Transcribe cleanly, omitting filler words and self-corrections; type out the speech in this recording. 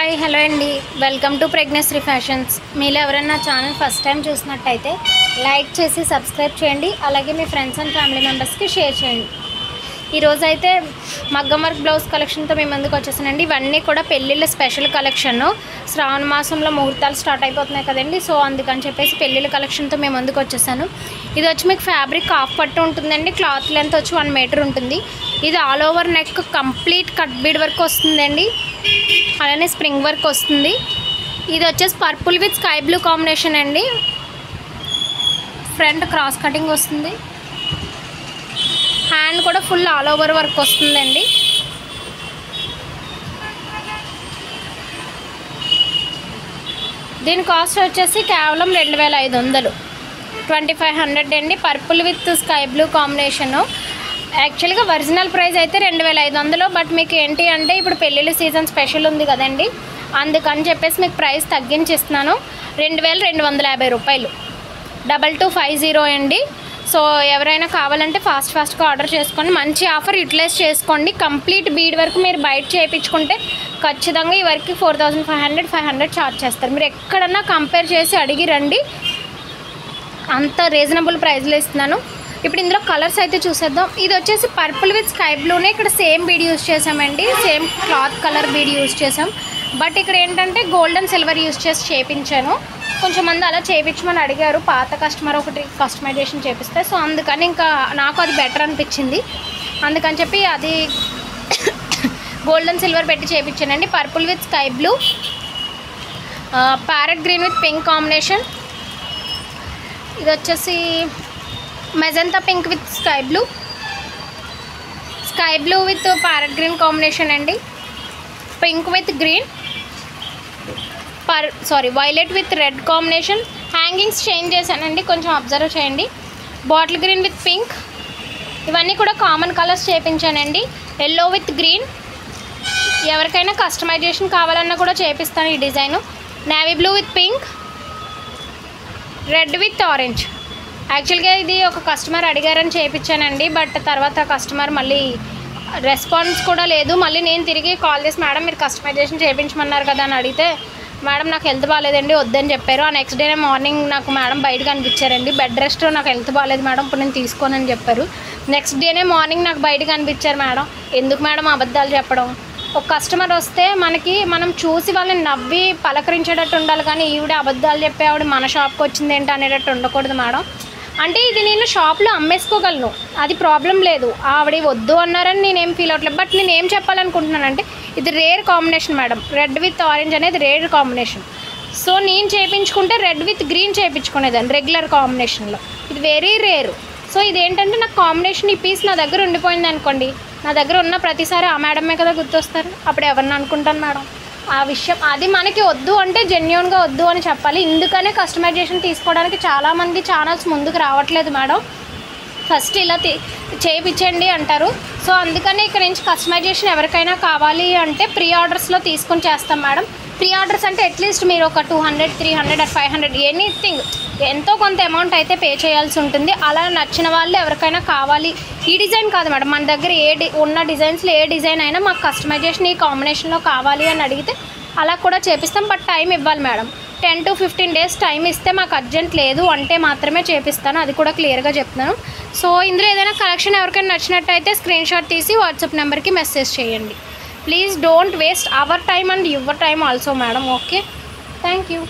Hi hello అండి, welcome to ప్రెగ్నెశ్రీ fashions. మీరు ఎవరైనా ఛానల్ ఫస్ట్ టైం చూసినట్టయితే లైక్ చేసి సబ్స్క్రైబ్ చేయండి. అలాగే మీ ఫ్రెండ్స్ అండ్ ఫ్యామిలీ మెంబర్స్కి షేర్ చేయండి. ఈరోజు అయితే మగ్గం వర్క్ బ్లౌజ్ కలెక్షన్తో మేము ముందుకు వచ్చేసానండి. ఇవన్నీ కూడా పెళ్ళిళ్ళ స్పెషల్ కలెక్షన్. శ్రావణ మాసంలో ముహూర్తాలు స్టార్ట్ అయిపోతున్నాయి కదండి, సో అందుకని చెప్పేసి పెళ్ళిళ్ళ కలెక్షన్తో మేము ముందుకు వచ్చేసాను. ఇది వచ్చి మీకు ఫ్యాబ్రిక్ హాఫ్ పట్టు ఉంటుందండి. క్లాత్ లెంత్ వచ్చి 1 మీటర్ ఉంటుంది. ఇది all over neck complete cut bead work వస్తుందండి, అలానే స్ప్రింగ్ వర్క్ వస్తుంది. ఇది వచ్చేసి purple with sky blue combination అండి. ఫ్రంట్ క్రాస్ కటింగ్ వస్తుంది. హ్యాండ్ కూడా ఫుల్ ఆల్ ఓవర్ వర్క్ వస్తుందండి. దీని కాస్ట్ వచ్చేసి కేవలం 2500, 2500 అండి. Purple with sky blue combination. యాక్చువల్గా ఒరిజినల్ ప్రైస్ అయితే 2500, బట్ మీకు ఏంటి అంటే ఇప్పుడు పెళ్ళిళ్ళ సీజన్ స్పెషల్ ఉంది కదండి, అందుకని చెప్పేసి మీకు ప్రైస్ తగ్గించి ఇస్తున్నాను. 2250 రూపాయలు, 2250 అండి. సో ఎవరైనా కావాలంటే ఫాస్ట్గా ఆర్డర్ చేసుకోండి. మంచి ఆఫర్ యూటిలైజ్ చేసుకోండి. కంప్లీట్ బీడ్ వరకు మీరు బయట చేయించుకుంటే ఖచ్చితంగా ఈ వరకు 4500 ఛార్జ్ చేస్తారు. మీరు ఎక్కడన్నా కంపేర్ చేసి అడిగి రండి, అంత రీజనబుల్ ప్రైస్లో ఇస్తున్నాను. ఇప్పుడు ఇందులో కలర్స్ అయితే చూసేద్దాం. ఇది వచ్చేసి పర్పుల్ విత్ స్కై బ్లూనే. ఇక్కడ సేమ్ బీడ్ యూజ్ చేసామండి, same cloth colour bead use చేసాం. బట్ ఇక్కడ ఏంటంటే గోల్డ్ అండ్ సిల్వర్ యూజ్ చేసి చేయించాను. కొంచెం మంది అలా చేయించమని అడిగారు, పాత కస్టమర్ ఒకటి కస్టమైజేషన్ చేపిస్తే. సో అందుకని ఇంకా నాకు అది బెటర్ అనిపించింది, అందుకని చెప్పి అది గోల్డ్ అండ్ సిల్వర్ పెట్టి చేయించానండి. Purple with sky blue, parrot green with pink combination. ఇది వచ్చేసి magenta pink with sky blue with parrot green combination అండి. Pink with green, violet with red combination. Hangings change చేశానండి, కొంచెం అబ్జర్వ్ చేయండి. Bottle green with pink, ఇవన్నీ కూడా common colours చేయించానండి. Yellow with green, ఎవరికైనా కస్టమైజేషన్ కావాలన్నా కూడా చేపిస్తాను ఈ design. Navy blue with pink, red with orange. యాక్చువల్గా ఇది ఒక కస్టమర్ అడిగారని చేయించానండి, బట్ తర్వాత కస్టమర్ మళ్ళీ రెస్పాన్స్ కూడా లేదు. మళ్ళీ నేను తిరిగి కాల్ చేసి మేడం మీరు కస్టమైజేషన్ చేయించమన్నారు కదా అని అడిగితే, మేడం నాకు హెల్త్ బాగాలేదండి వద్దని చెప్పారు. ఆ నెక్స్ట్ డేనే మార్నింగ్ నాకు మేడం బయటకు అనిపించారండి. బెడ్ రెస్ట్, నాకు హెల్త్ బాగాలేదు మేడం ఇప్పుడు నేను తీసుకోనని చెప్పారు. నెక్స్ట్ డేనే మార్నింగ్ నాకు బయటకు అనిపించారు. మేడం ఎందుకు మేడం అబద్ధాలు చెప్పడం, ఒక కస్టమర్ వస్తే మనం చూసి వాళ్ళని నవ్వి పలకరించేటట్టు ఉండాలి, కానీ ఈవిడ అబద్ధాలు చెప్పే ఆవిడ మన షాప్కి వచ్చింది ఏంటి అనేటట్టు ఉండకూడదు మేడం. అంటే ఇది నేను షాప్లో అమ్మేసుకోగలను, అది ప్రాబ్లం లేదు. ఆవిడ వద్దు అన్నారని నేనేం ఫీల్ అవ్వట్లేదు. బట్ నేను ఏం చెప్పాలనుకుంటున్నానంటే ఇది rare combination madam. Red with orange అనేది రేర్ కాంబినేషన్. సో నేను చేయించుకుంటే రెడ్ విత్ గ్రీన్ చేయించుకునేదాన్ని రెగ్యులర్ కాంబినేషన్లో. ఇది వెరీ రేరు. సో ఇదేంటంటే నాకు కాంబినేషన్ ఈ పీస్ నా దగ్గర ఉండిపోయింది అనుకోండి, నా దగ్గర ఉన్న ప్రతిసారి ఆ మేడమే కదా గుర్తొస్తారు, అప్పుడు ఎవరిని అనుకుంటాను మేడం. ఆ విషయం అది మనకి వద్దు అంటే జెన్యూన్గా వద్దు అని చెప్పాలి. ఇందుకనే కస్టమైజేషన్ తీసుకోవడానికి చాలామంది ఛానల్స్ ముందుకు రావట్లేదు మేడం. ఫస్ట్ ఇలా చేయించండి అంటారు. సో అందుకనే ఇక్కడ నుంచి కస్టమైజేషన్ ఎవరికైనా కావాలి అంటే ప్రీ ఆర్డర్స్లో తీసుకొని చేస్తాం మేడం. ప్రీ ఆర్డర్స్ అంటే అట్లీస్ట్ మీరు ఒక 200, 300 or 500 ఎనీథింగ్ ఎంతో కొంత అమౌంట్ అయితే పే చేయాల్సి ఉంటుంది. అలా నచ్చిన వాళ్ళు ఎవరికైనా కావాలి, ఈ డిజైన్ కాదు మేడం మన దగ్గర ఉన్న డిజైన్స్లో ఏ డిజైన్ అయినా మాకు కస్టమైజేషన్ ఈ కాంబినేషన్లో కావాలి అని అడిగితే అలా కూడా చేపిస్తాం. బట్ టైం ఇవ్వాలి మేడం. 10 to 15 days టైం ఇస్తే మాకు అర్జెంట్ లేదు అంటే మాత్రమే చేపిస్తాను, అది కూడా క్లియర్గా చెప్తున్నాను. సో ఇందులో ఏదైనా కలెక్షన్ ఎవరికైనా నచ్చినట్టయితే స్క్రీన్ షాట్ తీసి వాట్సాప్ నెంబర్కి మెసేజ్ చేయండి. Please don't waste our time and your time also madam. Okay, thank you.